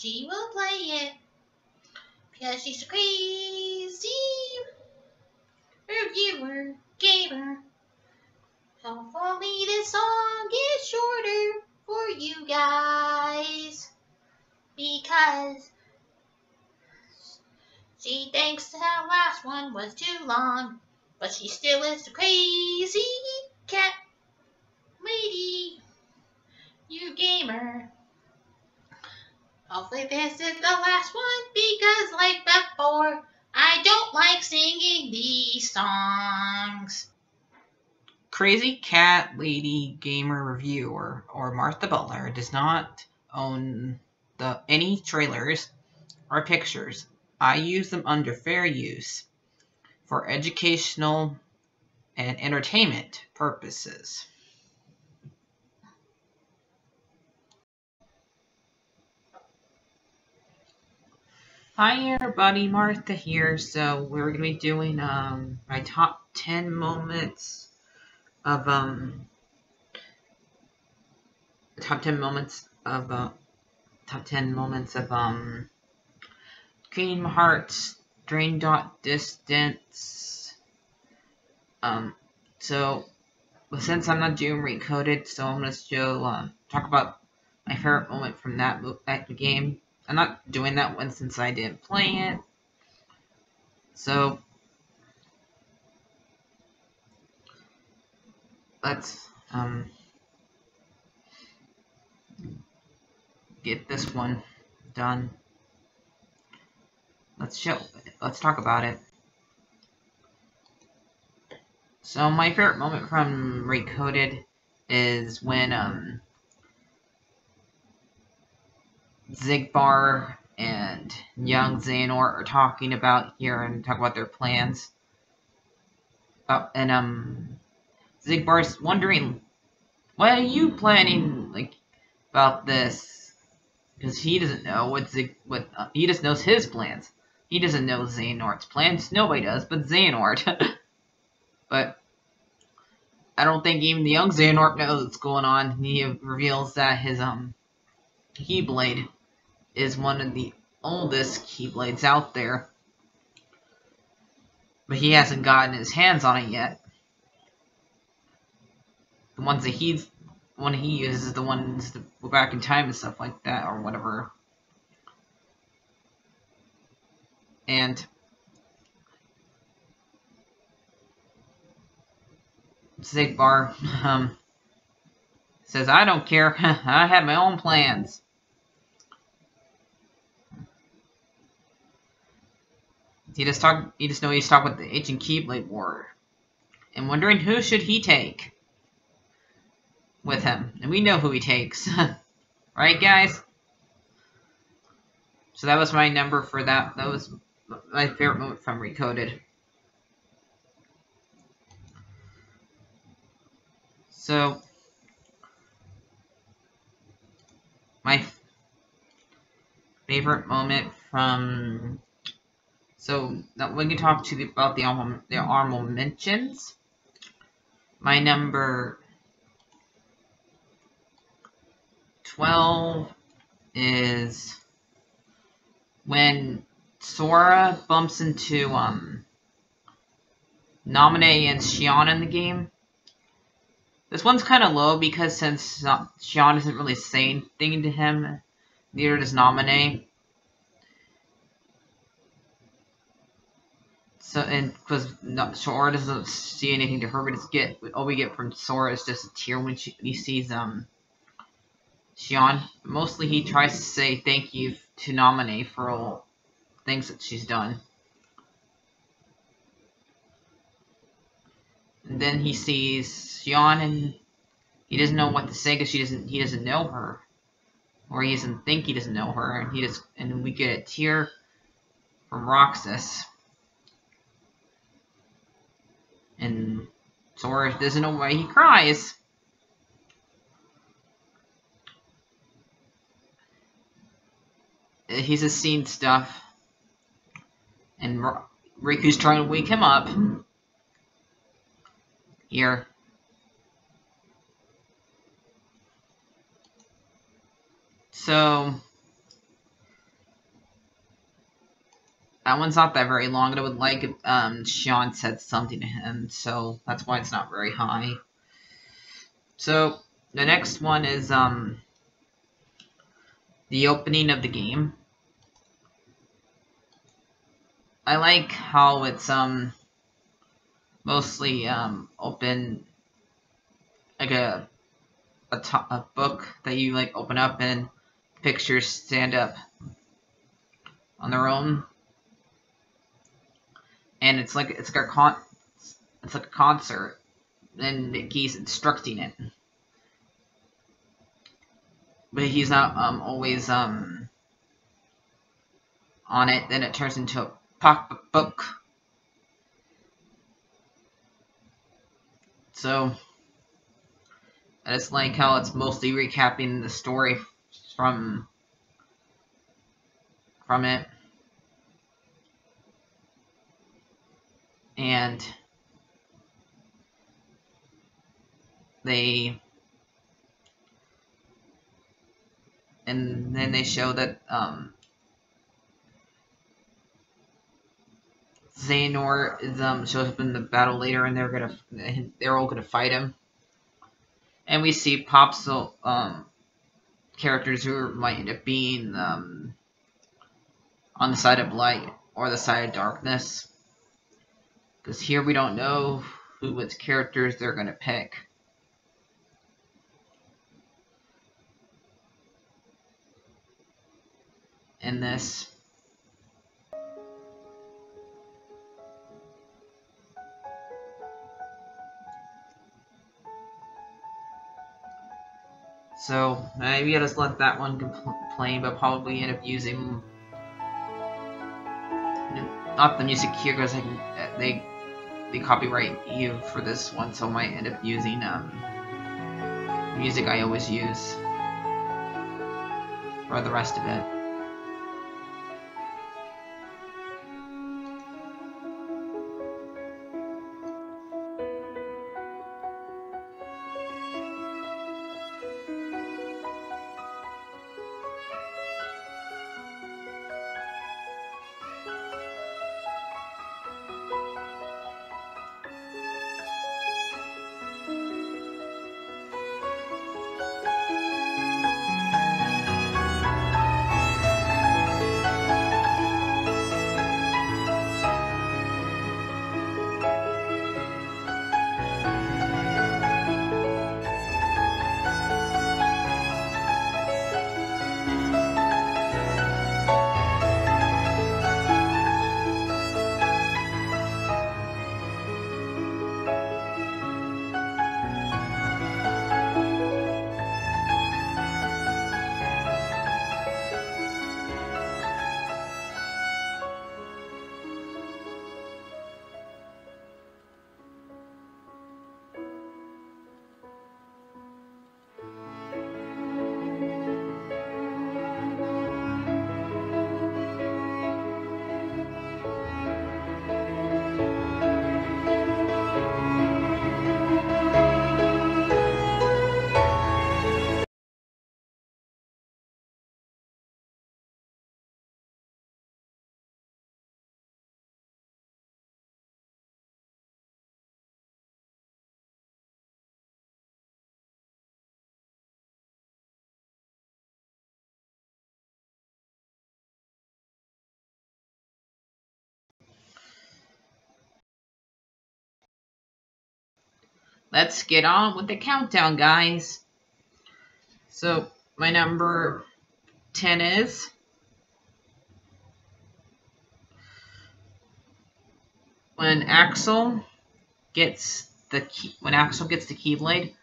She will play it because she's a crazy reviewer gamer. Hopefully this song is shorter for you guys because she thinks the last one was too long, but she still is a crazy cat lady, you gamer. Hopefully this is the last one because like before, I don't like singing these songs. Crazy Cat Lady Gamer Reviewer or Martha Butler does not own any trailers or pictures. I use them under fair use for educational and entertainment purposes. Hi everybody, Martha here. So we're going to be doing my top 10 moments of Kingdom Hearts Drain Dot Distance. So since I'm not doing Recoded, so I'm gonna show talk about my favorite moment from that game. I'm not doing that one since I didn't play it. So let's get this one done. Let's talk about it. So my favorite moment from Recoded is when Xigbar and young Xehanort are talking about here and talk about their plans. And Xigbar's wondering, what are you planning about this? Because he doesn't know he just knows his plans. He doesn't know Xehanort's plans. Nobody does, but Xehanort. But I don't think even the young Xehanort knows what's going on. He reveals that his Keyblade is one of the oldest Keyblades out there, but he hasn't gotten his hands on it yet. The ones that he uses is the ones that go back in time and stuff like that, or whatever. And Xigbar says, "I don't care. I have my own plans." He just knows he's talking about the ancient Keyblade War, and wondering who should he take with him. And we know who he takes, right, guys? So that was my number for that. That was my favorite moment from Recoded. So my favorite moment from... So now we can talk about the honorable mentions. My number 12 is when Sora bumps into Naminé and Xion in the game. This one's kind of low because since Xion doesn't really say anything to him, neither does Naminé. So, and because Sora doesn't see anything to her, but all we get from Sora is just a tear when he sees Xion. Mostly he tries to say thank you to Naminé for all things that she's done. And then he sees Xion and he doesn't know what to say because he doesn't know her. Or he doesn't think he doesn't know her, and we get a tear from Roxas. And Sora doesn't know why he cries. He's just seen stuff. And Riku's trying to wake him up. Here. So That one's not that very long, and I would like if Sean said something to him, so that's why it's not very high. So the next one is the opening of the game. I like how it's mostly open, like a book that you like open up and pictures stand up on their own, and it's like a concert, and he's instructing it, but he's not always on it. Then it turns into a pop book. So I just like how it's mostly recapping the story from it, and then they show that Xehanort is shows up in the battle later, and they're all gonna fight him. And we see Popsicle characters who might end up being on the side of light or the side of darkness, because here we don't know which characters they're gonna pick. In this. So maybe I'll just let that one complain, but probably end up using not the music here because they copyright you for this one, so I might end up using music I always use for the rest of it. Let's get on with the countdown, guys. So my number 10 is when Axel gets the Keyblade.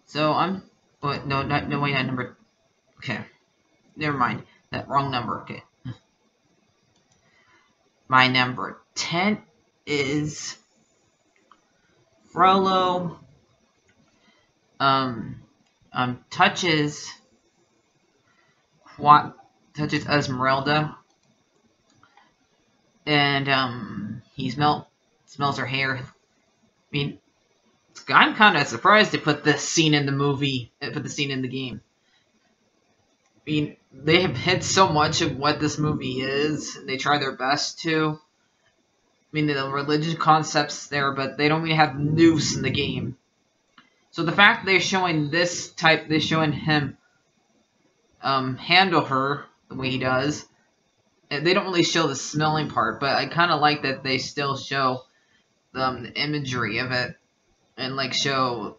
So but no, not number. Okay, never mind. That wrong number. Okay. My number 10 is Frollo touches Esmeralda, and he smells her hair. I mean, I'm kind of surprised they put this scene in the movie, put the scene in the game. I mean, they have hit so much of what this movie is, and they try their best to. I mean, the religious concepts there, but they don't really have noose in the game. So the fact that they're showing this type, they're showing him handle her the way he does. They don't really show the smelling part, but I kind of like that they still show the imagery of it, and like show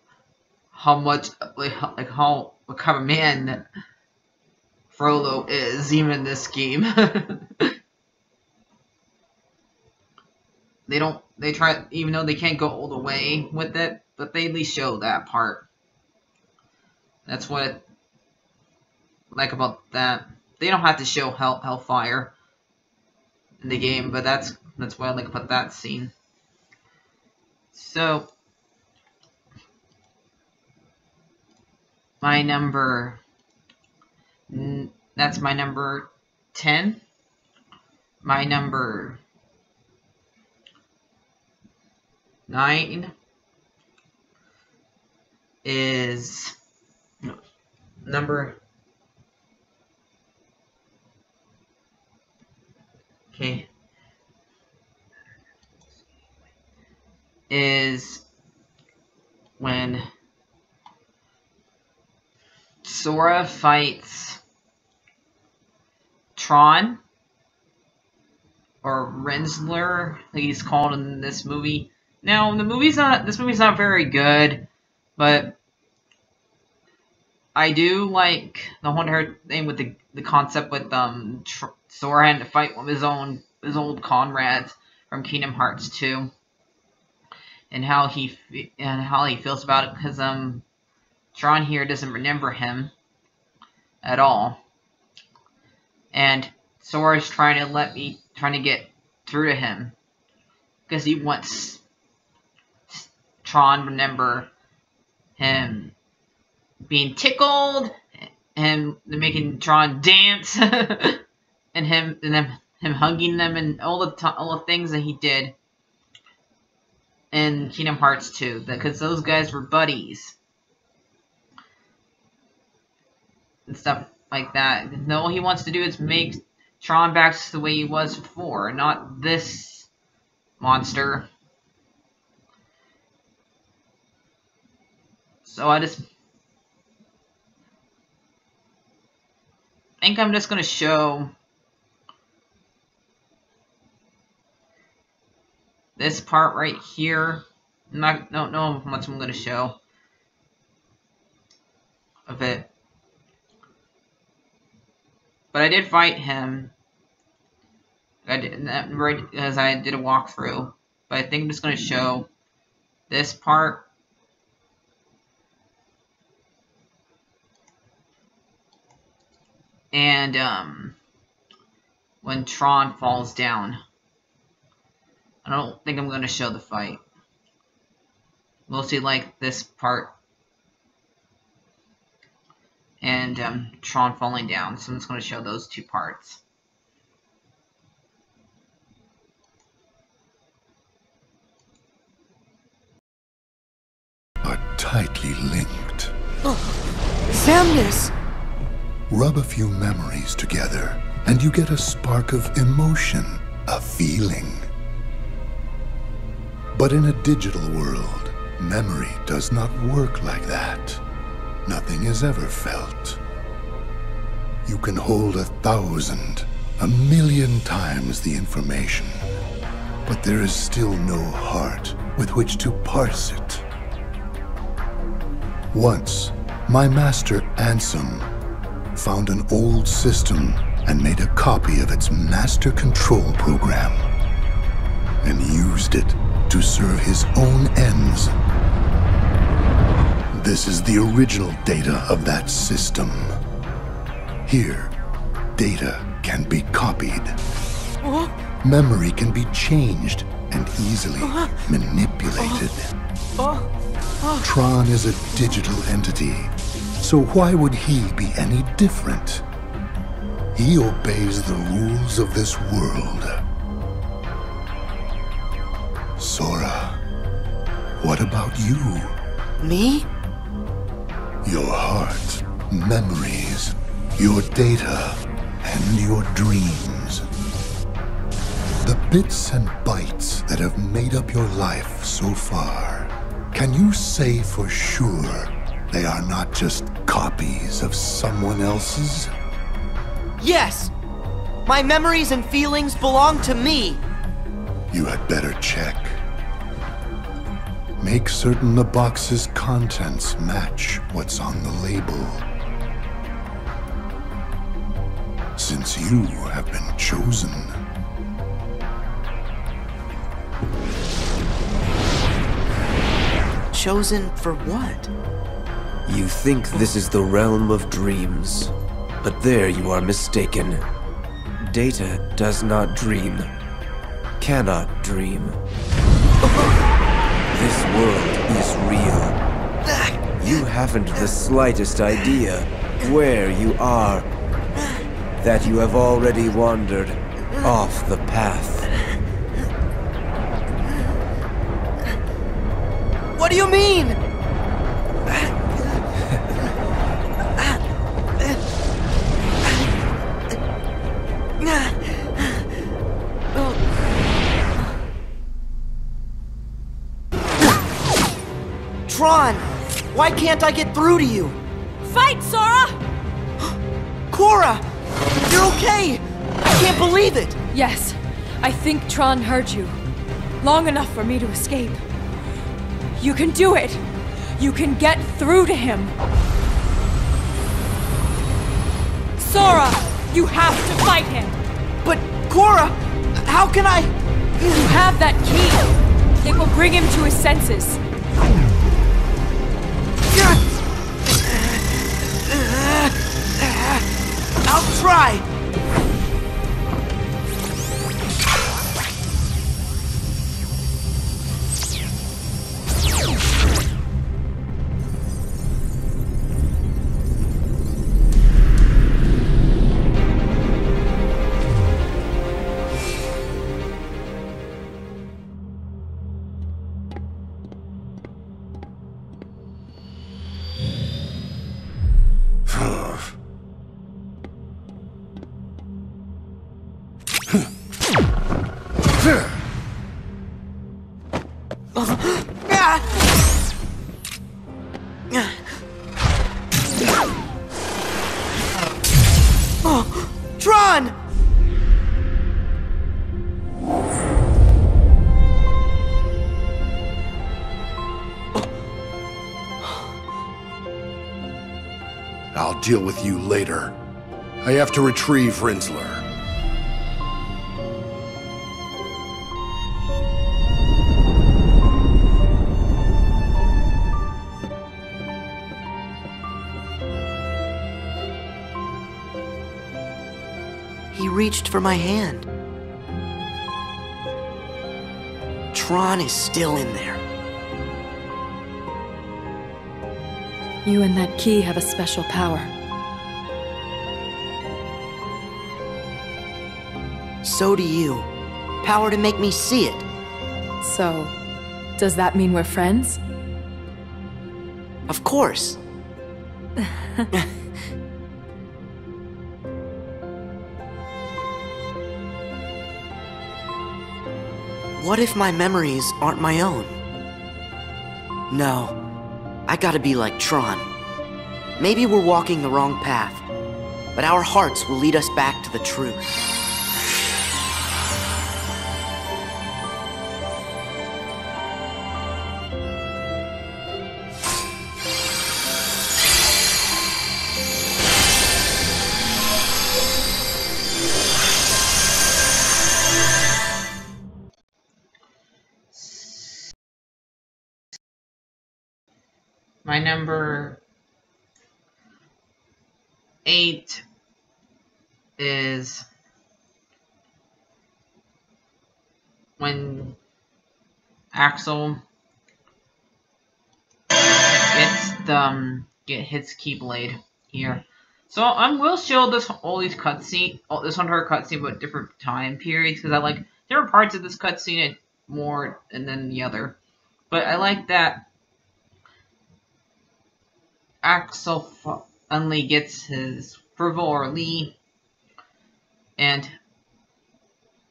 how much, what kind of man that Frollo is, even in this game. They try, even though they can't go all the way with it, but they at least show that part. That's what I like about that. They don't have to show hellfire in the game, but that's what I like about that scene. So, my number, that's my number 10. My number 9 is is when Sora fights Tron, or Rinzler, like he's called in this movie. Now, this movie's not very good, but I do like the whole thing with the concept with Sora having to fight with his old comrades from Kingdom Hearts 2, and how he feels about it, because Tron here doesn't remember him at all, and Sora's trying to get through to him because he wants Tron to remember him being tickled, and making Tron dance, and him hugging them, and all the things that he did in Kingdom Hearts 2, because those guys were buddies and stuff like that. And all he wants to do is make Tron back to the way he was before, not this monster. So I think I'm just gonna show this part right here. I don't know how much I'm gonna show of it, but I did fight him. I did that right as I did a walkthrough. But I think I'm just gonna show this part. And when Tron falls down. I don't think I'm going to show the fight. Mostly like this part. And Tron falling down. So I'm just going to show those two parts. Are tightly linked. Samus! Rub a few memories together, and you get a spark of emotion, a feeling. But in a digital world, memory does not work like that. Nothing is ever felt. You can hold 1,000, 1,000,000 times the information, but there is still no heart with which to parse it. Once, my master Ansem found an old system and made a copy of its master control program, and used it to serve his own ends. This is the original data of that system. Here, data can be copied. Memory can be changed and easily manipulated. Tron is a digital entity, so why would he be any different? He obeys the rules of this world. Sora, What about you? Me? Your heart, memories, your data, and your dreams. The bits and bytes that have made up your life so far. Can you say for sure they are not just copies of someone else's? Yes! My memories and feelings belong to me! You had better check. Make certain the box's contents match what's on the label. Since you have been chosen. Chosen for what? You think this is the realm of dreams, but there you are mistaken. Data does not dream, cannot dream. This world is real. You haven't the slightest idea where you are, that you have already wandered off the path. What do you mean? Tron! Why can't I get through to you? Fight, Sora! Korra! You're okay! I can't believe it! Yes, I think Tron heard you. Long enough for me to escape. You can do it! You can get through to him! Sora! You have to fight him! But, Korra, how can I... You have that key! It will bring him to his senses. I'll try! Tron! I'll deal with you later. I have to retrieve Rinzler. He reached for my hand. Tron is still in there. You and that key have a special power. So do you. Power to make me see it. So, does that mean we're friends? Of course. What if my memories aren't my own? No, I gotta be like Tron. Maybe we're walking the wrong path, but our hearts will lead us back to the truth. My number 8 is when Axel hits Keyblade here. So I will show this entire cutscene, but different time periods, because I like different parts of this cutscene more than the other. But I like that Axel finally gets his approval, or Lee. And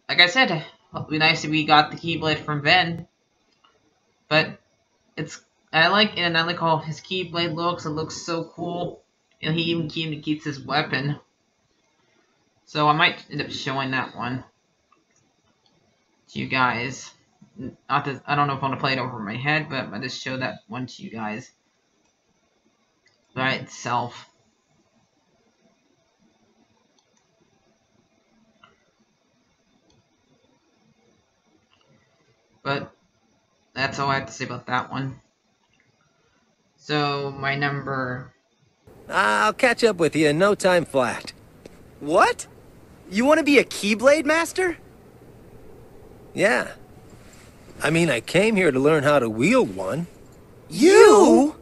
like I said, it would be nice if we got the Keyblade from Ven. But I like how his Keyblade looks. It looks so cool. And he even keeps his weapon. So I might end up showing that one to you guys. I don't know if I want to play it over my head, but I'll just show that one to you guys by itself. But that's all I have to say about that one. So my number... I'll catch up with you in no time flat. What? You want to be a Keyblade master? Yeah. I mean, I came here to learn how to wield one. You?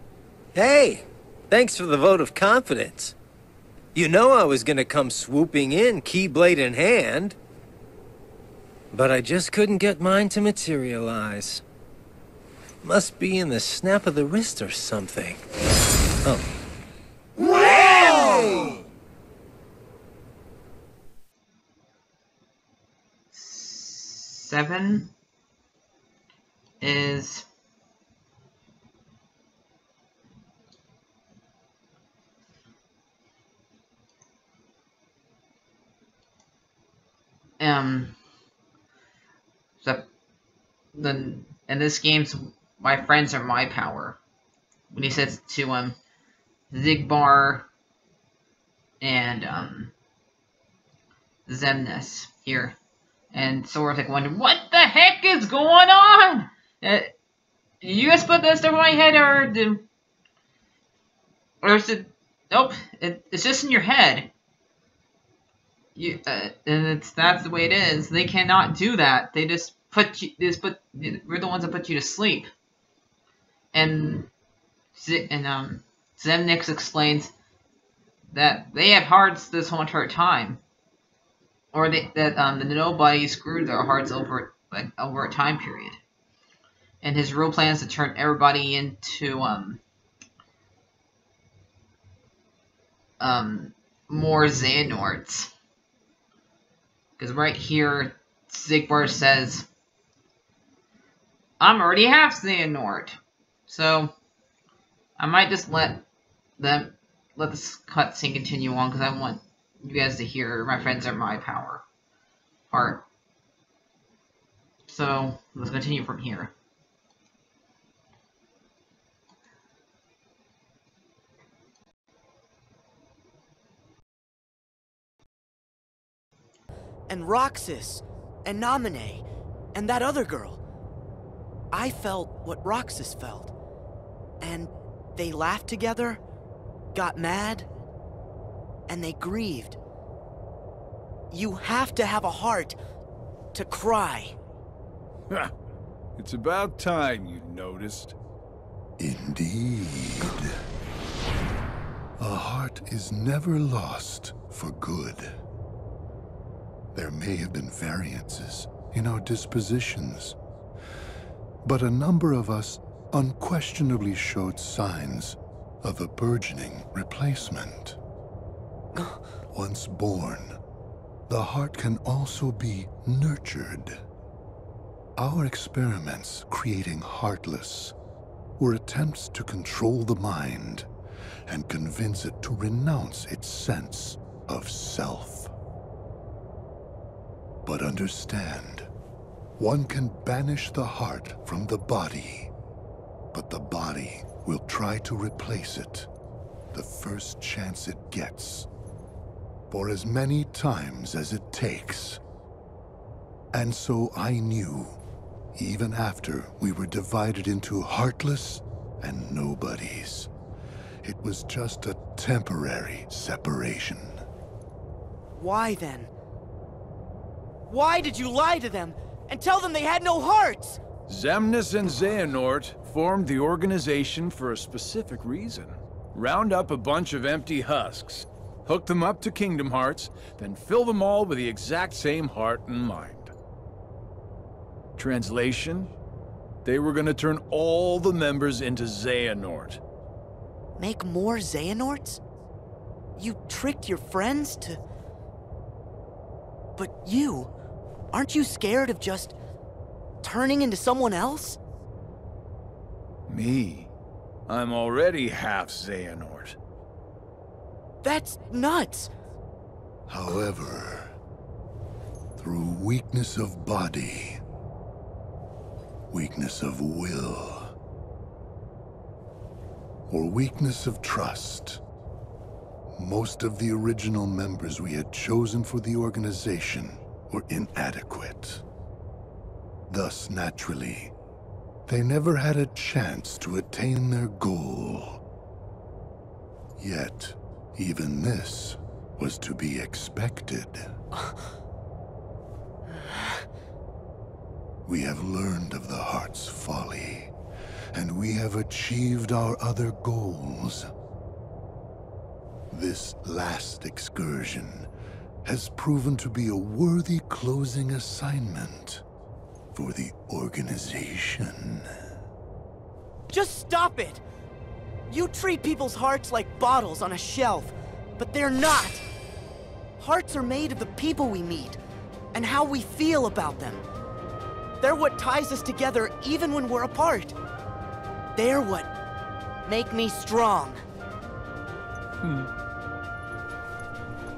Hey, thanks for the vote of confidence. You know I was gonna come swooping in, Keyblade in hand. But I just couldn't get mine to materialize. Must be in the snap of the wrist or something. Oh. Wow! 7 is in this game's my friends are my power. When he says to Xigbar and Xemnas here. And Sora's like wondering, what the heck is going on? You guys put that stuff in my head, or is it? Nope, it's just in your head. And that's the way it is. They cannot do that. They just we're the ones that put you to sleep. And Xemnas explains that they have hearts this whole entire time. Or that nobody screwed their hearts over a time period, and his real plan is to turn everybody into more Xehanorts. Because right here, Xigbar says, "I'm already half Xehanort," so I might just let this cutscene continue on because I want you guys to hear my friends are my power part. So let's continue from here. And Roxas, and Naminé, and that other girl. I felt what Roxas felt. And they laughed together, got mad, and they grieved. You have to have a heart to cry. It's about time you noticed. Indeed. A heart is never lost for good. There may have been variances in our dispositions, but a number of us unquestionably showed signs of a burgeoning replacement. Once born, the heart can also be nurtured. Our experiments creating Heartless were attempts to control the mind and convince it to renounce its sense of self. But understand, one can banish the heart from the body, but the body will try to replace it the first chance it gets, for as many times as it takes. And so I knew, even after we were divided into Heartless and Nobodies, it was just a temporary separation. Why then? Why did you lie to them and tell them they had no hearts? Xemnas and Xehanort formed the organization for a specific reason. Round up a bunch of empty husks, hook them up to Kingdom Hearts, then fill them all with the exact same heart and mind. Translation? They were gonna turn all the members into Xehanort. Make more Xehanorts? You tricked your friends to... But you, aren't you scared of just turning into someone else? Me? I'm already half Xehanort. That's nuts! However, through weakness of body, weakness of will, or weakness of trust, most of the original members we had chosen for the organization were inadequate. Thus, naturally, they never had a chance to attain their goal. Yet, even this was to be expected. We have learned of the heart's folly, and we have achieved our other goals. This last excursion has proven to be a worthy closing assignment for the organization. Just stop it! You treat people's hearts like bottles on a shelf, but they're not! Hearts are made of the people we meet, and how we feel about them. They're what ties us together even when we're apart. They're what make me strong.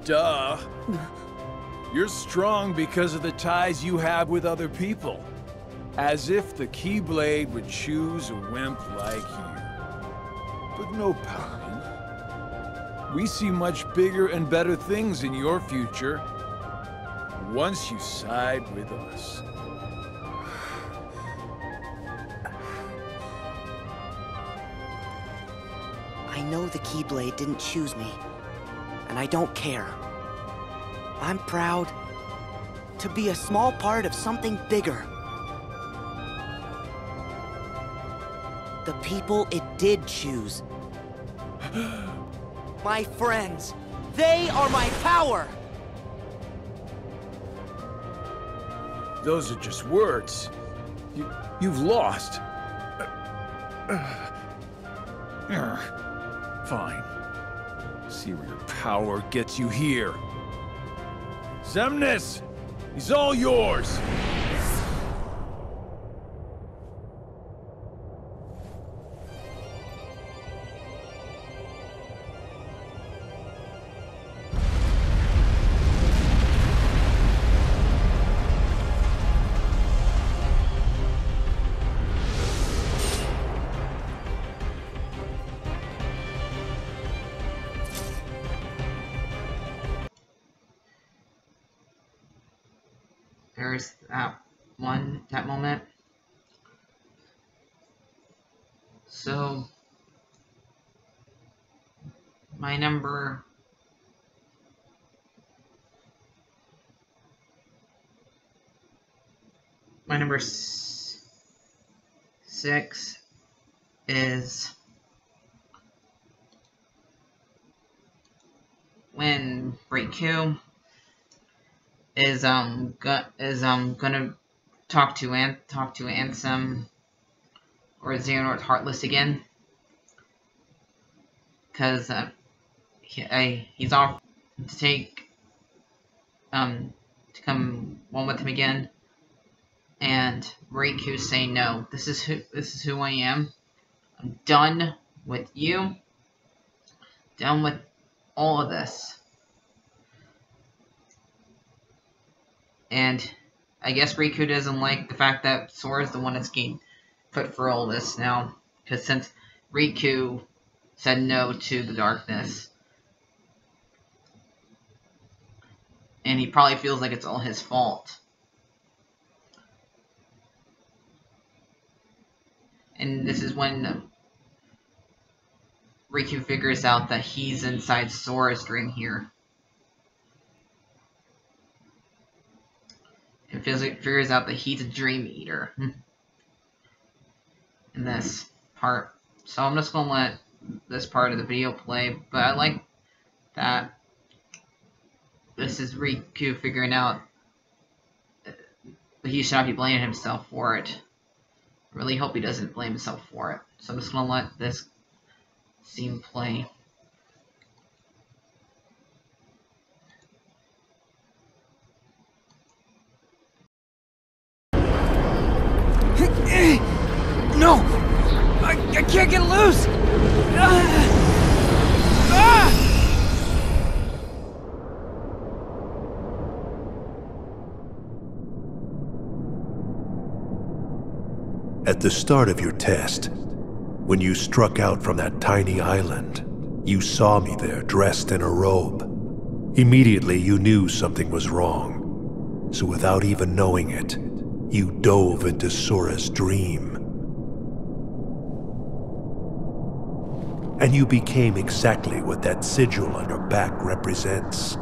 Duh. You're strong because of the ties you have with other people. As if the Keyblade would choose a wimp like you. But no pouting. We see much bigger and better things in your future once you side with us. I know the Keyblade didn't choose me, and I don't care. I'm proud to be a small part of something bigger. The people it did choose. My friends, they are my power! Those are just words. You've lost. Fine. See where your power gets you here. Xemnas! He's all yours! There's that moment. So, my number six is when Riku is gonna talk to Ansem or Xehanort Heartless again, cause he's off to take to come one with him again, and Riku's saying no. This is who I am. I'm done with you. Done with all of this. And I guess Riku doesn't like the fact that Sora's the one that's getting put for all this now. Because since Riku said no to the darkness, and he probably feels like it's all his fault. And this is when Riku figures out that he's inside Sora's dream here. And figures out that he's a dream eater in this part. So I'm just gonna let this part of the video play, but I like that this is Riku figuring out that he should not be blaming himself for it. really hope he doesn't blame himself for it. So I'm just gonna let this scene play. No! I can't get loose! At the start of your test, when you struck out from that tiny island, you saw me there dressed in a robe. Immediately you knew something was wrong. So without even knowing it, you dove into Sora's dream. And you became exactly what that sigil on her back represents.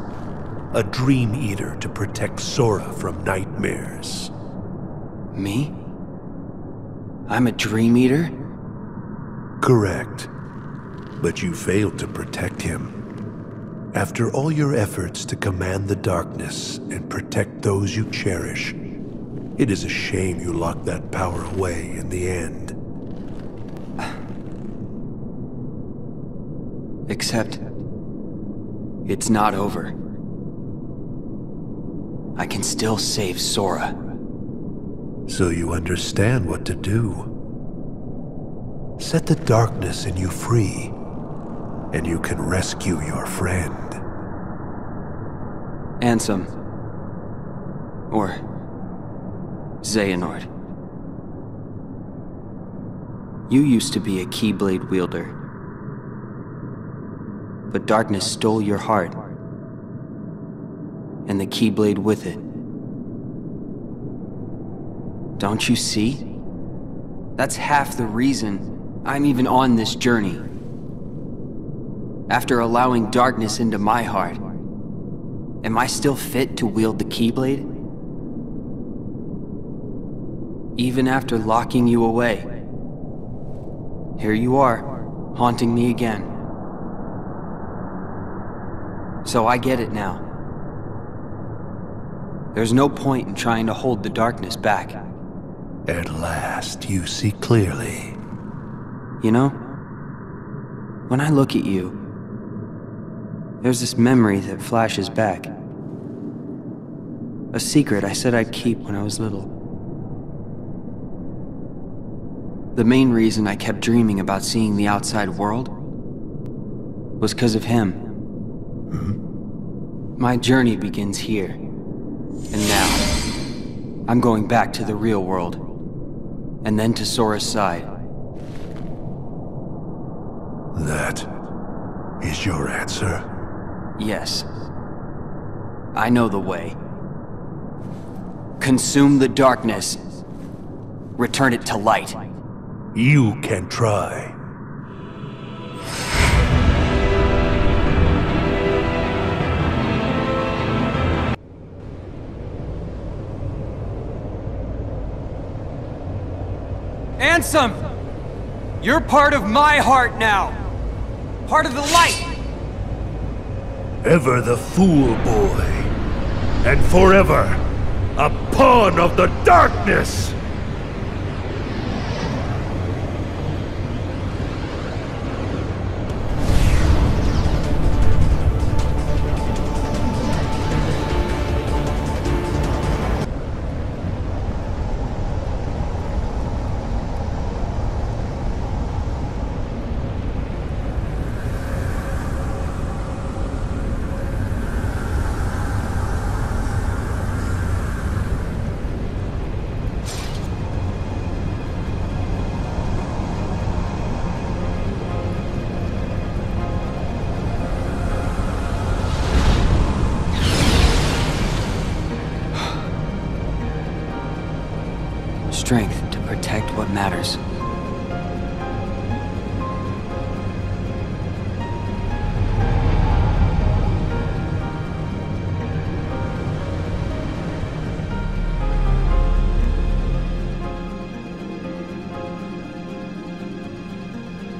A dream eater to protect Sora from nightmares. Me? I'm a dream eater? Correct. But you failed to protect him. After all your efforts to command the darkness and protect those you cherish, it is a shame you locked that power away in the end. Except, it's not over. I can still save Sora. So you understand what to do. Set the darkness in you free, and you can rescue your friend. Ansem. Or Xehanort. You used to be a Keyblade wielder. But darkness stole your heart, and the Keyblade with it. Don't you see? That's half the reason I'm even on this journey. After allowing darkness into my heart, am I still fit to wield the Keyblade? Even after locking you away, here you are, haunting me again. So I get it now. There's no point in trying to hold the darkness back. At last, you see clearly. You know, when I look at you, there's this memory that flashes back. A secret I said I'd keep when I was little. The main reason I kept dreaming about seeing the outside world was because of him. My journey begins here, and now, I'm going back to the real world, and then to Sora's side. That is your answer? Yes. I know the way. Consume the darkness. Return it to light. You can try. Ansem! You're part of my heart now! Part of the light! Ever the fool boy, and forever a pawn of the darkness! Strength to protect what matters.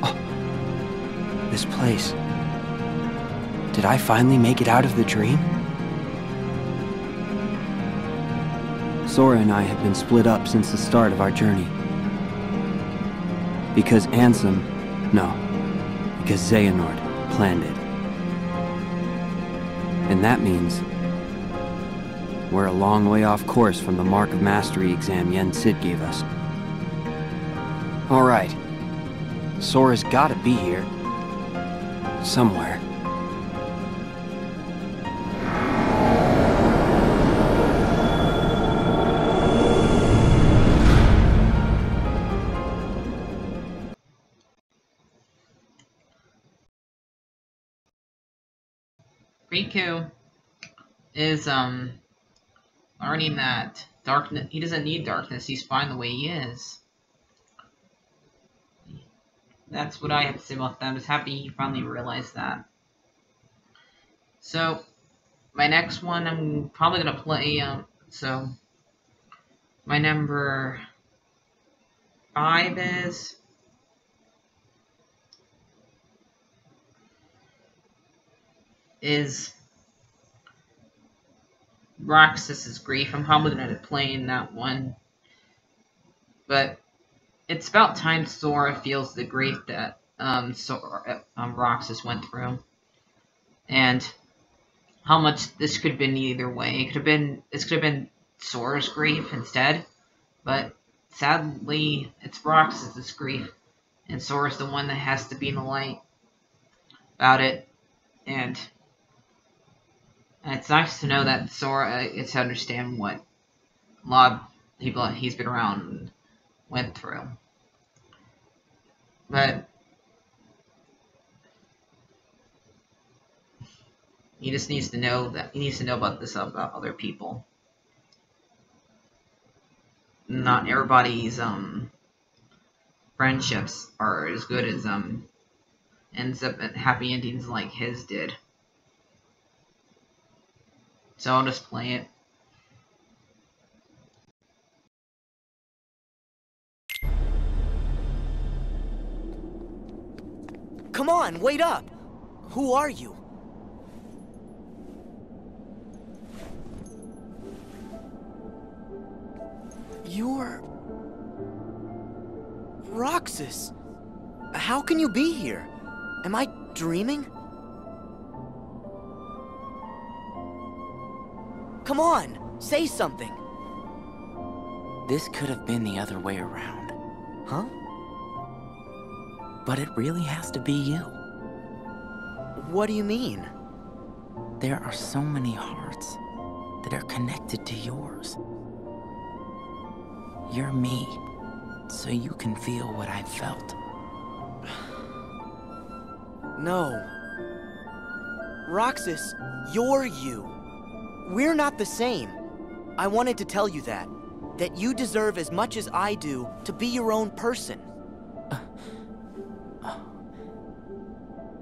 Oh, this place. Did I finally make it out of the dream? Sora and I have been split up since the start of our journey. Because Ansem... No. Because Xehanort planned it. And that means... we're a long way off course from the Mark of Mastery exam Yen Sid gave us. Alright. Sora's gotta be here. Somewhere. Riku is learning that darkness, he doesn't need darkness, he's fine the way he is. That's what I have to say about that. I'm just happy he finally realized that. So, my next one I'm probably gonna play, so my number 5 is Roxas's Grief. I'm probably going to end up playing that one. But it's about time Sora feels the grief that Roxas went through. And how much this could have been either way. This could have been Sora's grief instead. But sadly, it's Roxas's grief. And Sora's the one that has to be in the light about it. And it's nice to know that Sora gets to understand what a lot of people he's been around went through. But he just needs to know that about this about other people. Not everybody's friendships are as good as ends up at happy endings like his did. So I'll just play it. Come on, wait up! Who are you? You're... Roxas! How can you be here? Am I dreaming? Come on, say something. This could have been the other way around. Huh? But it really has to be you. What do you mean? There are so many hearts that are connected to yours. You're me, so you can feel what I felt. No. Roxas, you're you. We're not the same. I wanted to tell you that you deserve as much as I do to be your own person.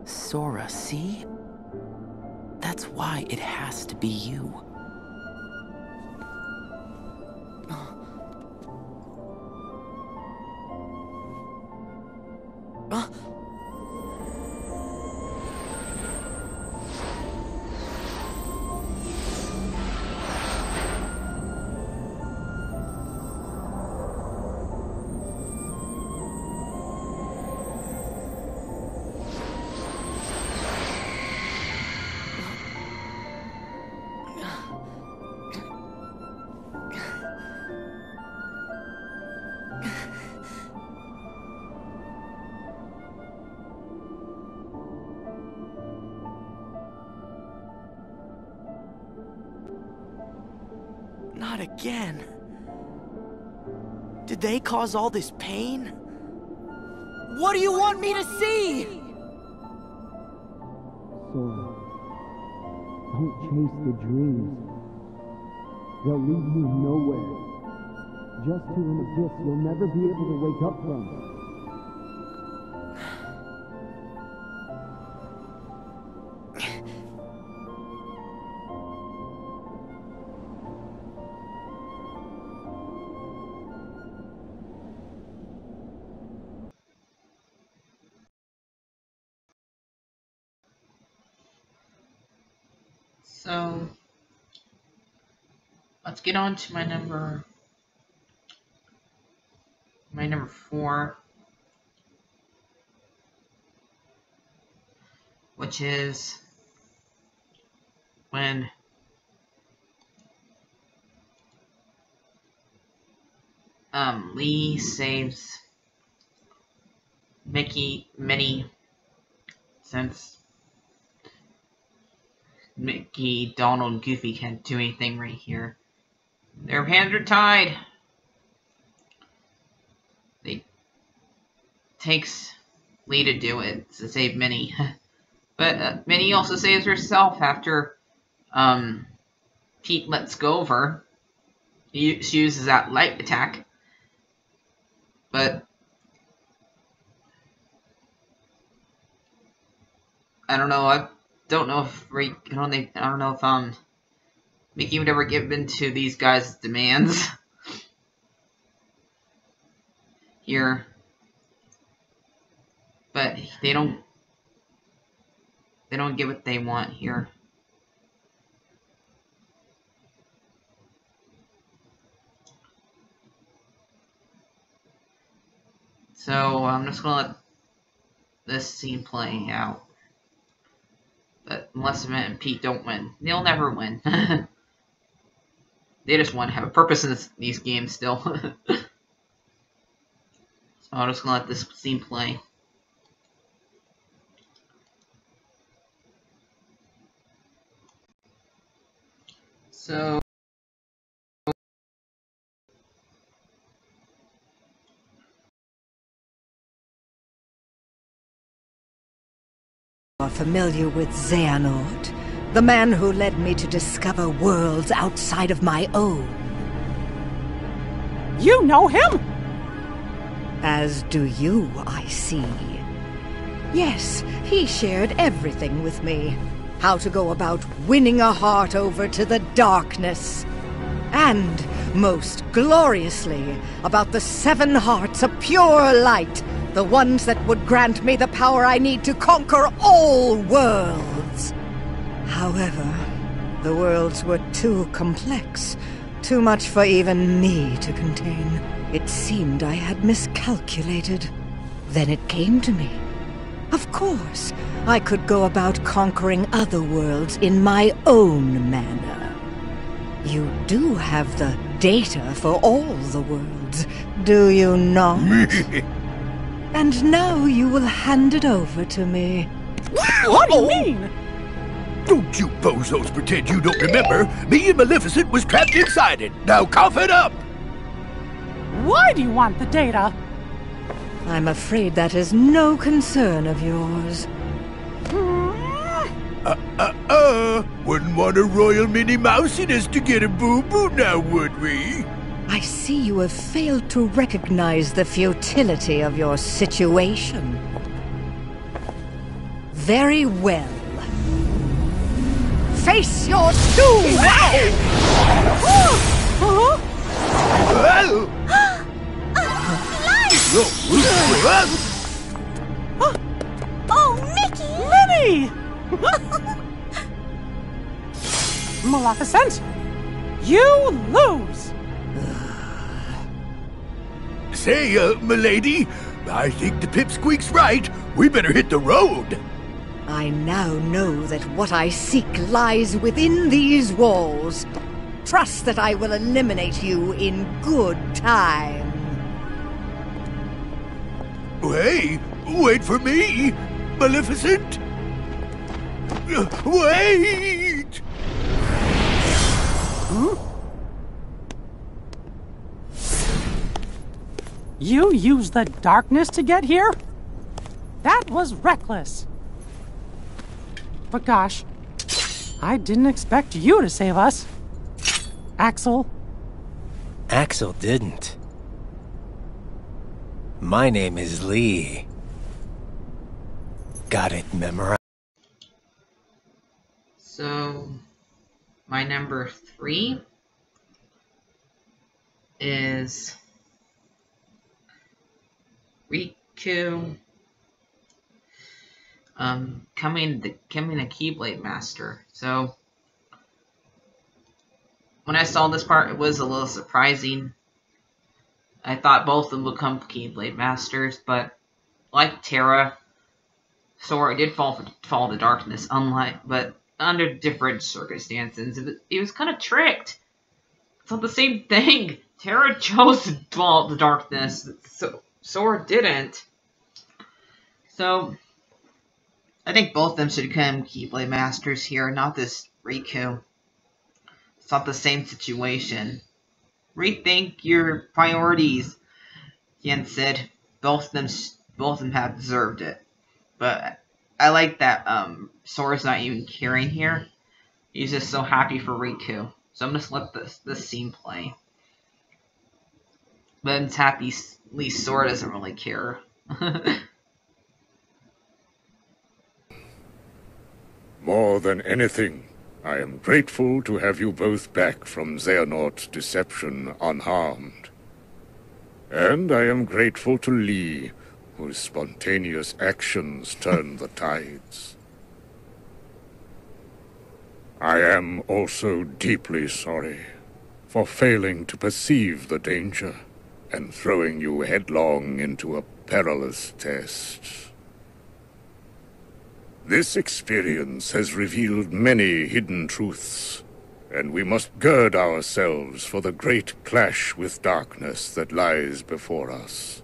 Sora, see? That's why it has to be you. Not again. Did they cause all this pain? What do you want me to see? Sora, don't chase the dreams. They'll lead you nowhere. Just to an abyss you'll never be able to wake up from. So, let's get on to my number 4. which is when Lee saves Minnie, since Mickey, Donald, and Goofy can't do anything right here. Their hands are tied. It takes Lee to do it, to save Minnie. But Minnie also saves herself after Pete lets go of her. She uses that light attack. But I don't know. I don't know if Mickey would ever give in to these guys' demands here. But they don't get what they want here. So I'm just gonna let this scene play out. But unless Matt and Pete don't win, they'll never win. They just want to have a purpose in these games still. So I'm just gonna let this scene play. So are familiar with Xehanort, the man who led me to discover worlds outside of my own. You know him? As do you, I see. Yes, he shared everything with me. How to go about winning a heart over to the darkness. And, most gloriously, about the 7 hearts of pure light, the ones that would grant me the power I need to conquer all worlds. However, the worlds were too complex, too much for even me to contain. It seemed I had miscalculated. Then it came to me. Of course, I could go about conquering other worlds in my own manner. You do have the data for all the worlds, do you not? And now you will hand it over to me. What do you mean? Don't you bozos pretend you don't remember. Me and Maleficent was trapped inside it. Now cough it up! Why do you want the data? I'm afraid that is no concern of yours. Wouldn't want a royal Minnie Mousiness to get a boo-boo now, would we? I see you have failed to recognize the futility of your situation. Very well. Face your doom! Oh, Mickey! Minnie! Maleficent, you lose! Say, milady, I think the pipsqueak's right. We better hit the road. I now know that what I seek lies within these walls. Trust that I will eliminate you in good time. Hey, wait for me, Maleficent. Wait! You used the darkness to get here? That was reckless. But gosh, I didn't expect you to save us. Axel. Axel didn't. My name is Lee. Got it memorized? So, my number 3 is Riku becoming a Keyblade Master. So when I saw this part, it was a little surprising. I thought both of them would become Keyblade Masters, but like Terra, Sora did fall to darkness, but under different circumstances. He was kind of tricked. It's not the same thing. Terra chose to fall to darkness, so Sora didn't. So, I think both of them should become Keyblade Masters here, not this Riku. It's not the same situation. Rethink your priorities, Yen said. Both of them have deserved it. But I like that Sora's not even caring here. He's just so happy for Riku. So I'm just let this scene play. But it's happy, at least Sora doesn't really care. More than anything, I am grateful to have you both back from Xehanort's deception unharmed. And I am grateful to Lee, whose spontaneous actions turned the tides. I am also deeply sorry for failing to perceive the danger and throwing you headlong into a perilous test. This experience has revealed many hidden truths, and we must gird ourselves for the great clash with darkness that lies before us.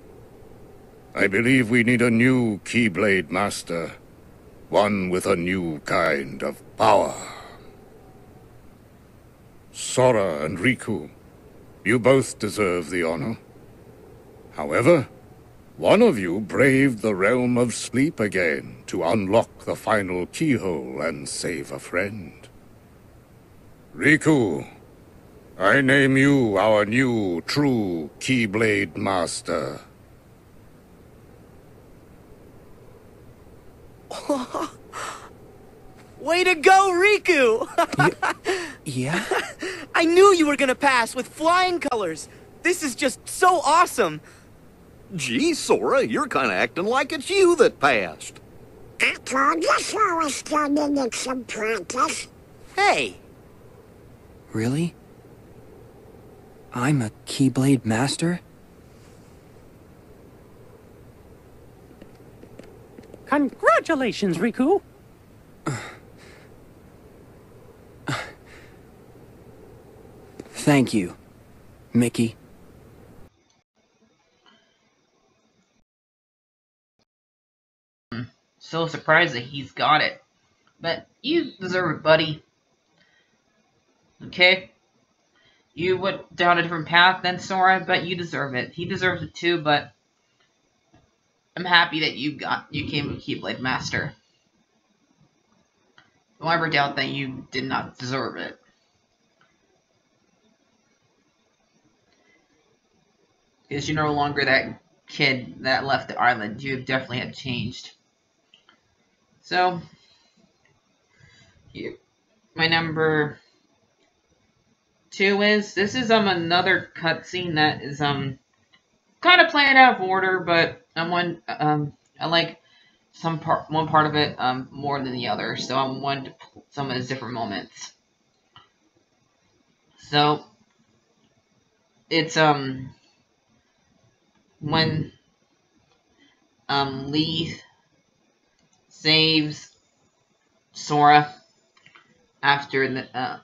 I believe we need a new Keyblade Master, one with a new kind of power. Sora and Riku, you both deserve the honor. However, one of you braved the realm of sleep again to unlock the final keyhole and save a friend. Riku, I name you our new true Keyblade Master. Way to go, Riku! Yeah? I knew you were gonna pass with flying colors. This is just so awesome. Gee, Sora, you're kinda acting like it's you that passed. I told you Sora still needed some practice. Hey! Really? I'm a Keyblade Master? Congratulations, Riku! Thank you, Mickey. So surprised that he's got it. But you deserve it, buddy. Okay? You went down a different path than Sora, but you deserve it. He deserves it too, but I'm happy that you came a Keyblade Master. Don't ever doubt that you did not deserve it. Because you're no longer that kid that left the island. You definitely have changed. So, here, my number 2 is, this is another cutscene that is kind of planned out of order, but I like one part of it more than the other, so I wanted to pull some of those different moments. So it's when Lee saves Sora after the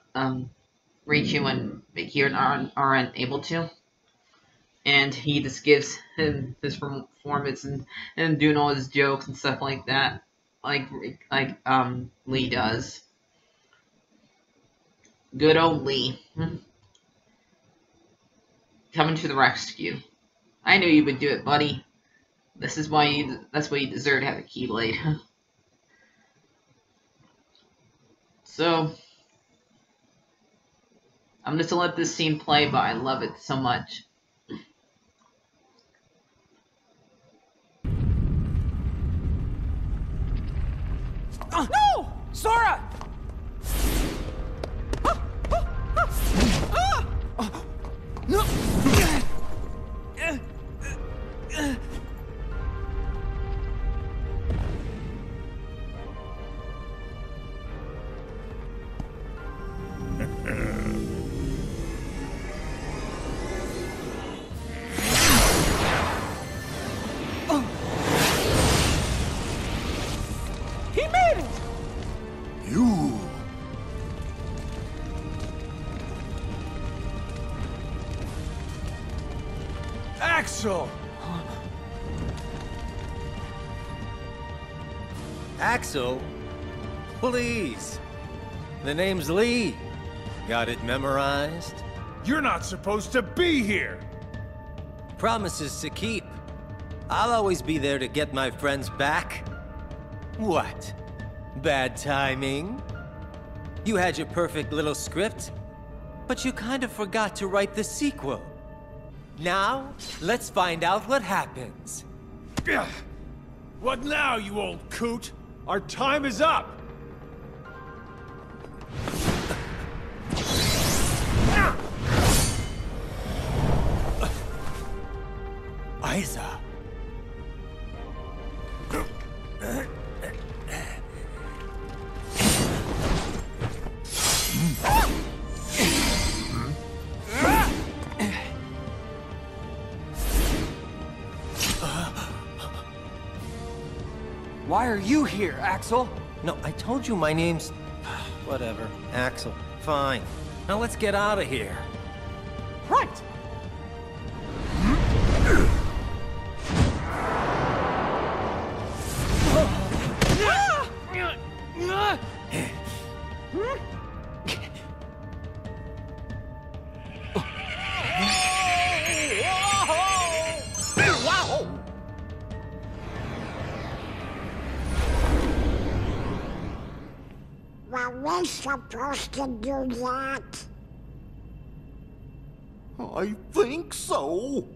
Riku and Mickey are unable to, and he just gives him his performance and doing all his jokes and stuff like that, like Lee does. Good old Lee coming to the rescue. I knew you would do it, buddy. That's why you deserve to have a Keyblade. So, I'm just gonna let this scene play, but I love it so much. No! Sora! No! You. Axel! Axel? Please. The name's Lee. Got it memorized? You're not supposed to be here! Promises to keep. I'll always be there to get my friends back. What? Bad timing? You had your perfect little script, but you kind of forgot to write the sequel. Now, let's find out what happens. What now, you old coot? Our time is up! Isa. Why are you here, Axel? No, I told you my name's... Whatever. Axel. Fine. Now let's get out of here. Right! Were we supposed to do that? I think so.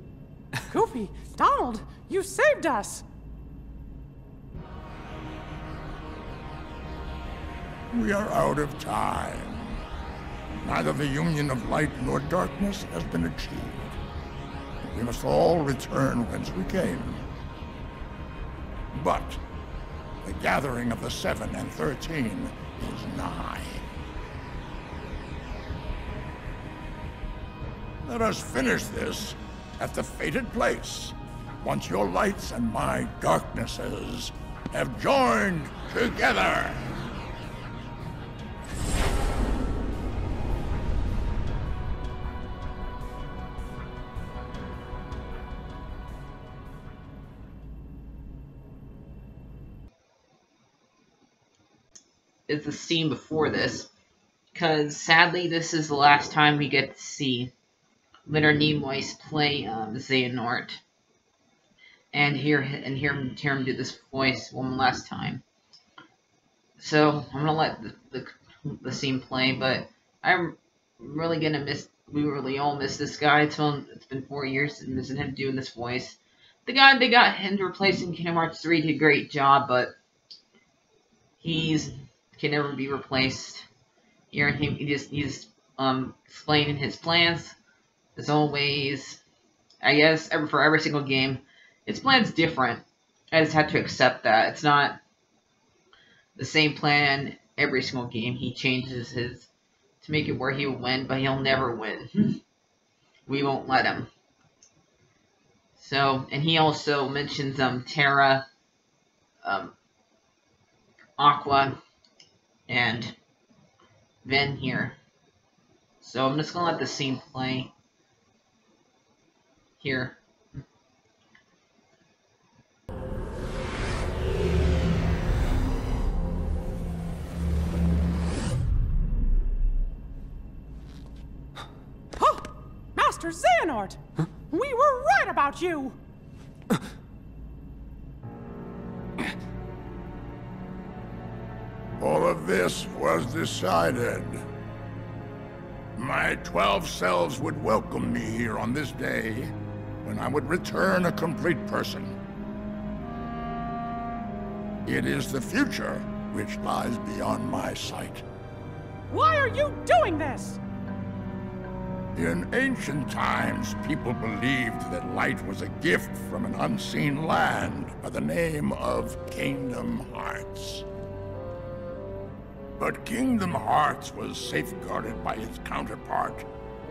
Goofy, Donald, you saved us! We are out of time. Neither the union of light nor darkness has been achieved. We must all return whence we came. But the gathering of the 7 and 13 is nigh. Let us finish this at the fated place, once your lights and my darknesses have joined together. Is the scene before this, because sadly this is the last time we get to see Leonard Nimoy play Xehanort, and hear him do this voice one last time. So I'm gonna let the scene play, but I'm really gonna miss. We really all miss this guy. It's been 4 years since missing him doing this voice. The guy they got him to replace in Kingdom Hearts 3 did a great job, but can never be replaced. Hearing him, he's explaining his plans, as always. I guess for every single game, his plan's different. I just had to accept that it's not the same plan every single game. He changes his to make it where he'll win, but he'll never win. We won't let him. So, and he also mentions Terra, Aqua, and Ven here. So I'm just gonna let the scene play here. Master Xehanort! Huh? We were right about you! All of this was decided. My 12 selves would welcome me here on this day, when I would return a complete person. It is the future which lies beyond my sight. Why are you doing this? In ancient times, people believed that light was a gift from an unseen land by the name of Kingdom Hearts. But Kingdom Hearts was safeguarded by its counterpart,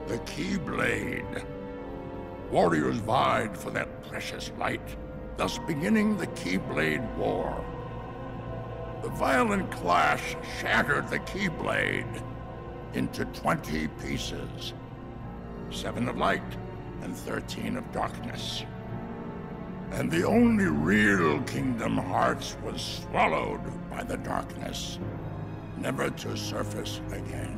the Keyblade. Warriors vied for that precious light, thus beginning the Keyblade War. The violent clash shattered the Keyblade into 20 pieces. 7 of light and 13 of darkness. And the only real Kingdom Hearts was swallowed by the darkness, never to surface again.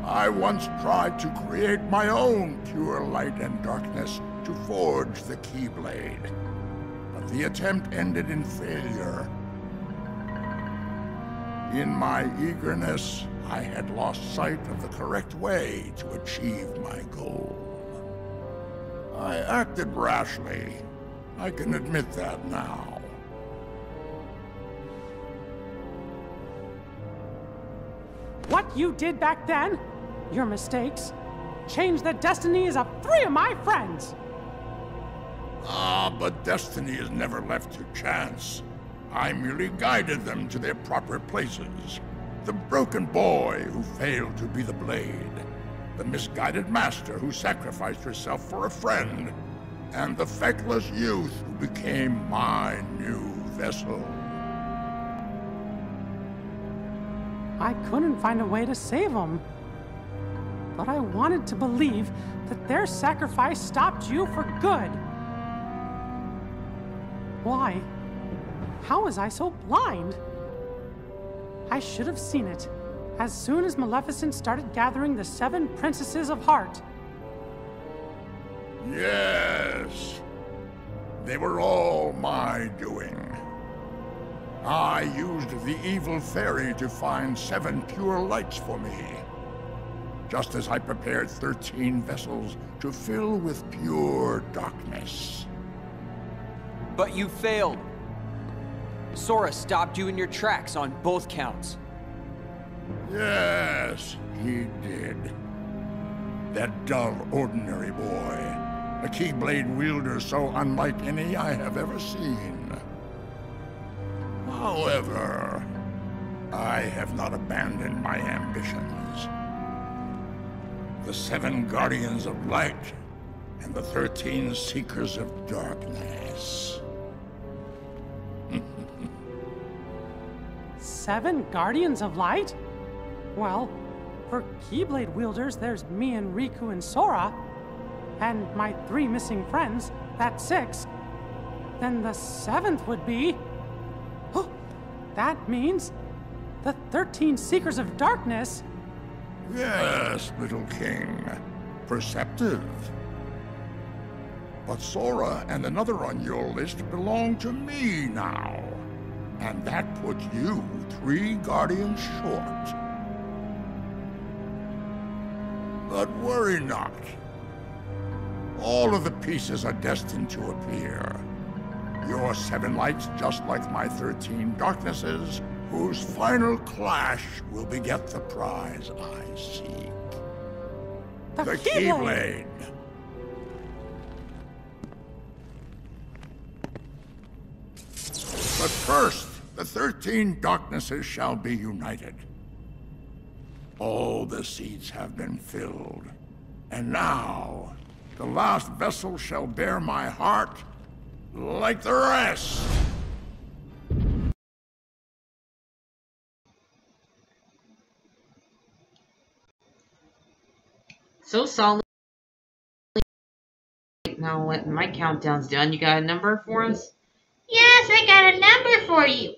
I once tried to create my own pure light and darkness to forge the Keyblade, but the attempt ended in failure. In my eagerness, I had lost sight of the correct way to achieve my goal. I acted rashly. I can admit that now. What you did back then, your mistakes, changed the destinies of 3 of my friends. But destiny is never left to chance. I merely guided them to their proper places. The broken boy who failed to be the blade, the misguided master who sacrificed herself for a friend, and the feckless youth who became my new vessel. I couldn't find a way to save them. But I wanted to believe that their sacrifice stopped you for good. Why? How was I so blind? I should have seen it as soon as Maleficent started gathering the 7 princesses of heart. Yes. They were all my doing. I used the evil fairy to find 7 pure lights for me, just as I prepared 13 vessels to fill with pure darkness. But you failed. Sora stopped you in your tracks on both counts. Yes, he did. That dull, ordinary boy. A Keyblade wielder so unlike any I have ever seen. However, I have not abandoned my ambitions. The 7 Guardians of Light and the 13 Seekers of Darkness. 7 Guardians of Light? Well, for Keyblade wielders, there's me and Riku and Sora. And my 3 missing friends, that's 6. Then the 7th would be... Oh, that means the 13 Seekers of Darkness. Yes, little king. Perceptive. But Sora and another on your list belong to me now. And that puts you 3 Guardians short. But worry not. All of the pieces are destined to appear. Your 7 lights, just like my 13 darknesses, whose final clash will beget the prize I seek. The Keyblade! But first, the 13 darknesses shall be united. All the seats have been filled. And now, the last vessel shall bear my heart like the rest. So solid. Now my countdown's done. You got a number for us? Yes, I got a number for you.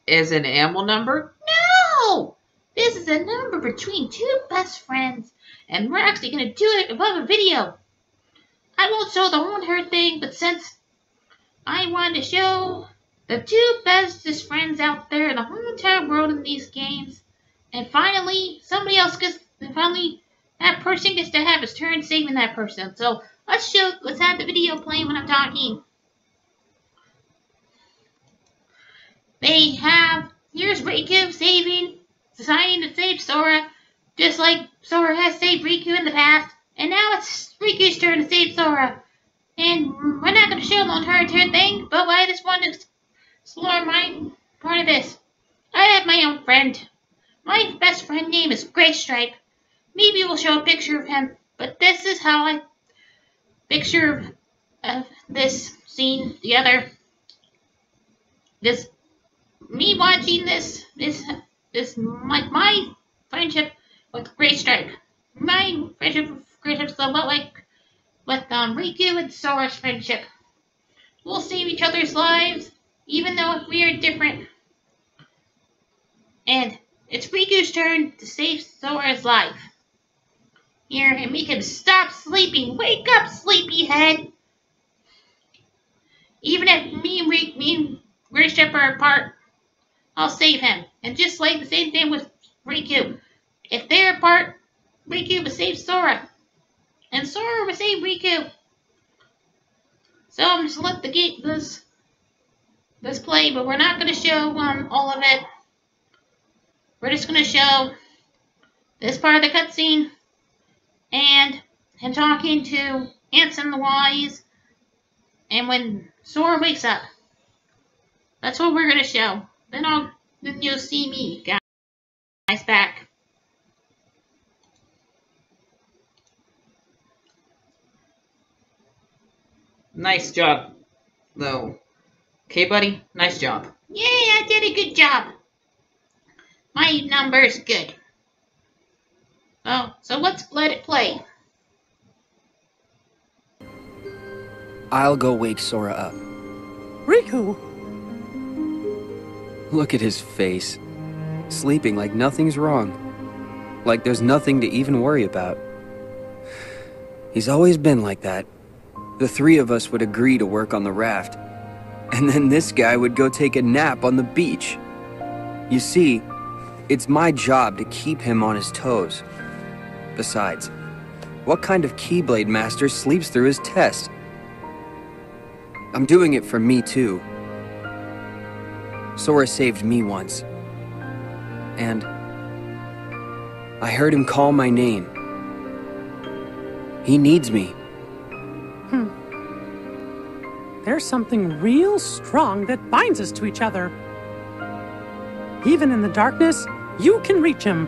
Is it an animal number? No! This is a number between 2 best friends, and we're actually going to do it above a video. I won't show the whole entire thing, but since I wanted to show the 2 bestest friends out there in the whole entire world in these games, and finally, that person gets to have his turn saving that person. So let's have the video playing when I'm talking. Here's Riku deciding to save Sora, just like Sora has saved Riku in the past. And now it's Riku's turn to save Sora. And we're not going to show the entire thing, but I just want to explore my part of this. I have my own friend. My best friend name is Gray Stripe. Maybe we'll show a picture of him, but this is how I picture of this scene together. This me watching this my friendship with Gray Stripe. My friendship with Gray Stripe is a lot like with Riku and Sora's friendship. We'll save each other's lives, even though we are different. And it's Riku's turn to save Sora's life. Here, and make him stop sleeping. Wake up, sleepyhead! Even if me and Gray Stripe are apart, I'll save him. And just like the same thing with Riku. If they're apart, Riku will save Sora. And Sora will save Riku. So I'm just let this play, but we're not going to show all of it. We're just going to show this part of the cutscene and him talking to Ansem the Wise, and when Sora wakes up. That's what we're going to show. Then you'll see me, guys, back. Nice job, though. Okay, buddy? Nice job. Yay, I did a good job. My number's good. Oh, so let's let it play. I'll go wake Sora up. Riku! Look at his face. Sleeping like nothing's wrong. Like there's nothing to even worry about. He's always been like that. The three of us would agree to work on the raft. And then this guy would go take a nap on the beach. You see, it's my job to keep him on his toes. Besides, what kind of Keyblade master sleeps through his test? I'm doing it for me too. Sora saved me once. And I heard him call my name. He needs me. There's something real strong that binds us to each other. Even in the darkness, you can reach him.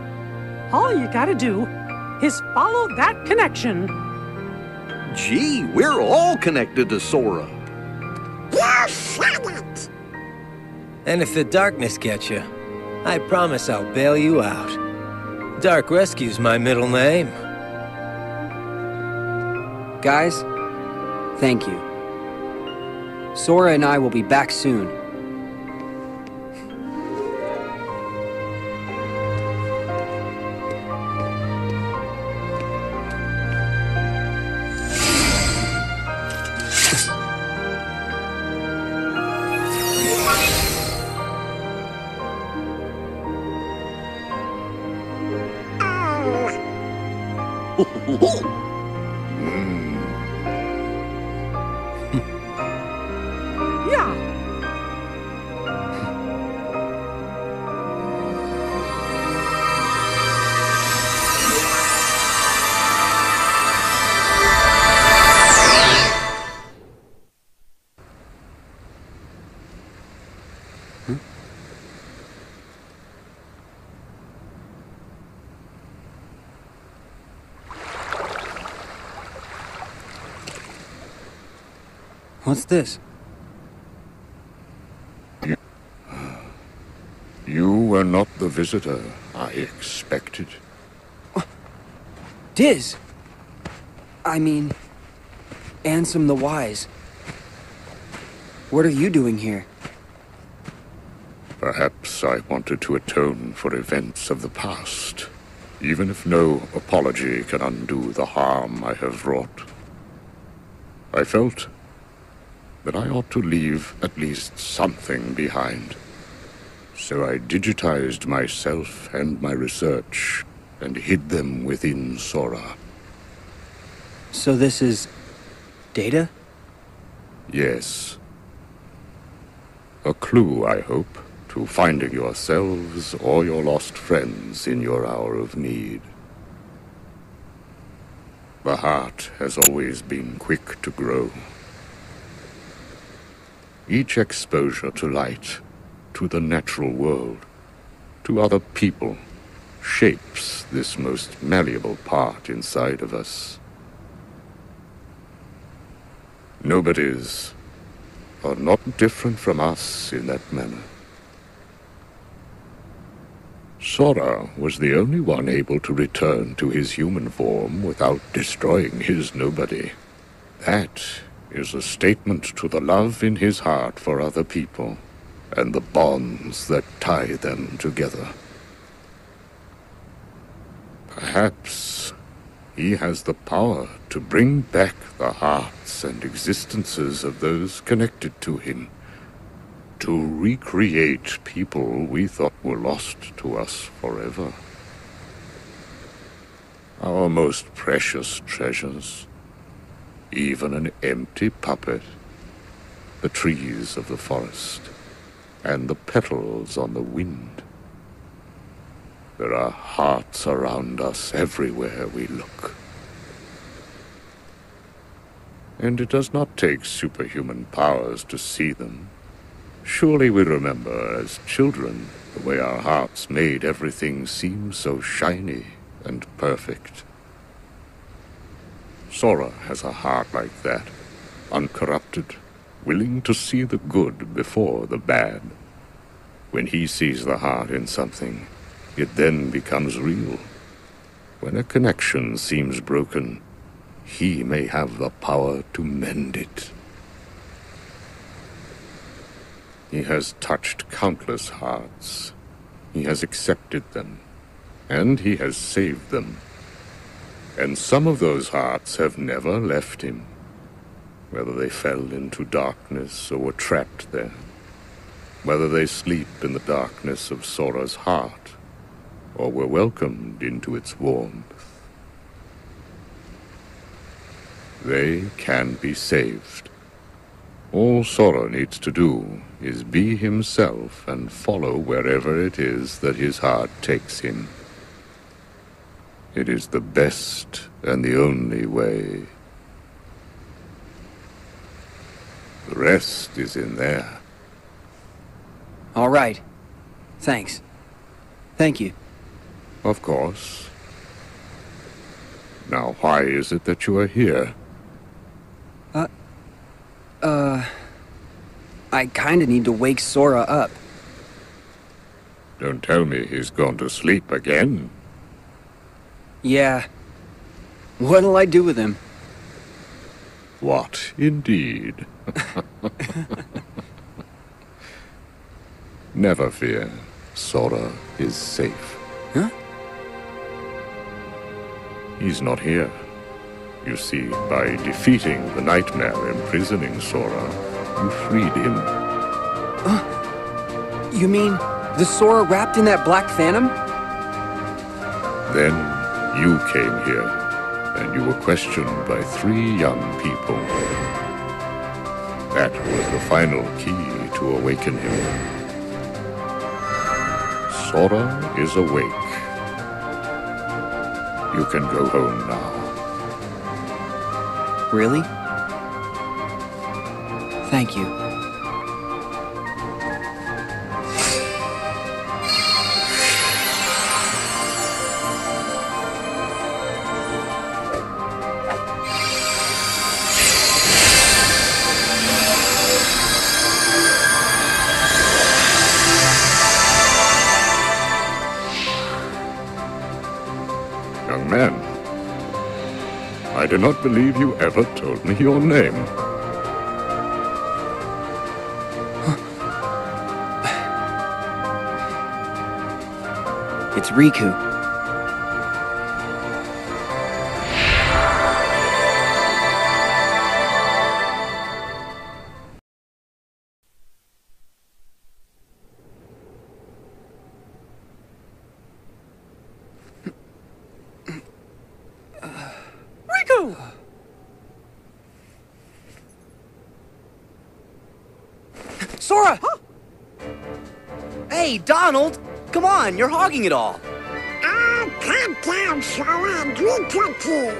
All you gotta do is follow that connection. Gee, we're all connected to Sora. You said it! And if the darkness gets you, I promise I'll bail you out. Dark Rescue's my middle name. Guys, thank you. Sora and I will be back soon. What's this? You were not the visitor I expected. Diz! I mean, Ansem the Wise. What are you doing here? Perhaps I wanted to atone for events of the past, even if no apology can undo the harm I have wrought. I felt that I ought to leave at least something behind. So I digitized myself and my research and hid them within Sora. So this is data? Yes. A clue, I hope, to finding yourselves or your lost friends in your hour of need. The heart has always been quick to grow. Each exposure to light, to the natural world, to other people, shapes this most malleable part inside of us. Nobody's are not different from us in that manner. Sora was the only one able to return to his human form without destroying his nobody. That is a statement to the love in his heart for other people, and the bonds that tie them together. Perhaps he has the power to bring back the hearts and existences of those connected to him, to recreate people we thought were lost to us forever. Our most precious treasures, even an empty puppet, the trees of the forest, and the petals on the wind. There are hearts around us everywhere we look. And it does not take superhuman powers to see them. Surely we remember as children the way our hearts made everything seem so shiny and perfect. Sora has a heart like that, uncorrupted, willing to see the good before the bad. When he sees the heart in something, it then becomes real. When a connection seems broken, he may have the power to mend it. He has touched countless hearts. He has accepted them, and he has saved them. And some of those hearts have never left him, whether they fell into darkness or were trapped there, whether they sleep in the darkness of Sora's heart, or were welcomed into its warmth. They can be saved. All Sora needs to do is be himself and follow wherever it is that his heart takes him. It is the best and the only way. The rest is in there. All right. Thanks. Thank you. Of course. Now, why is it that you are here? I kinda need to wake Sora up. Don't tell me he's gone to sleep again. Yeah. What'll I do with him? What, indeed? Never fear. Sora is safe. Huh? He's not here. You see, by defeating the nightmare imprisoning Sora, you freed him. You mean the Sora wrapped in that black phantom? Then you came here, and you were questioned by 3 young people. That was the final key to awaken him. Sora is awake. You can go home now. Really? Thank you. Young man, I do not believe you ever told me your name. It's Riku. Riku! Sora! Hey, Donald! Come on, you're hogging it all. Calm down, Sora, and drink cookie.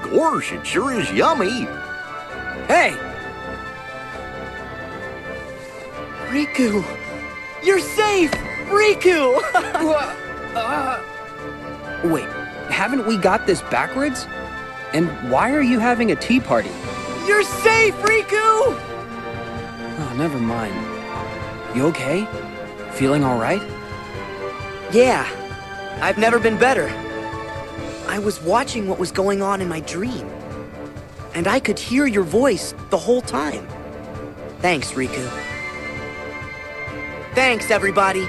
Gosh, it sure is yummy. Hey! Riku! You're safe! Riku! Wait, haven't we got this backwards? And why are you having a tea party? You're safe, Riku! Oh, never mind. You okay? Feeling all right? Yeah, I've never been better. I was watching what was going on in my dream, and I could hear your voice the whole time. Thanks, Riku. Thanks, everybody.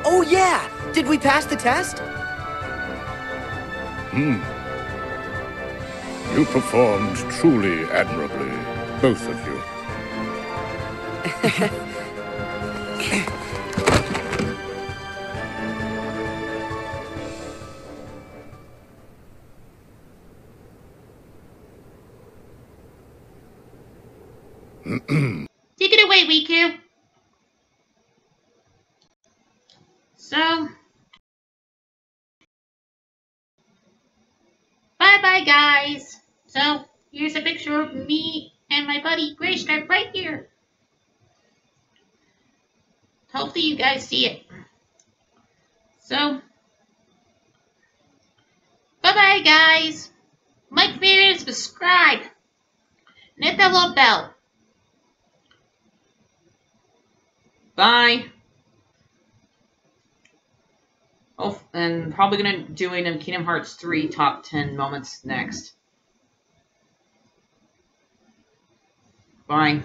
Oh yeah! Did we pass the test? You performed truly admirably, both of you. Take it away, Riku. So, bye-bye, guys. So, here's a picture of me and my buddy Graystripe right here. Hopefully you guys see it. So, bye-bye, guys. Like, favorite, and subscribe. And hit that little bell. Bye. Oh, and probably gonna doing a Kingdom Hearts 3 top 10 moments next. Bye.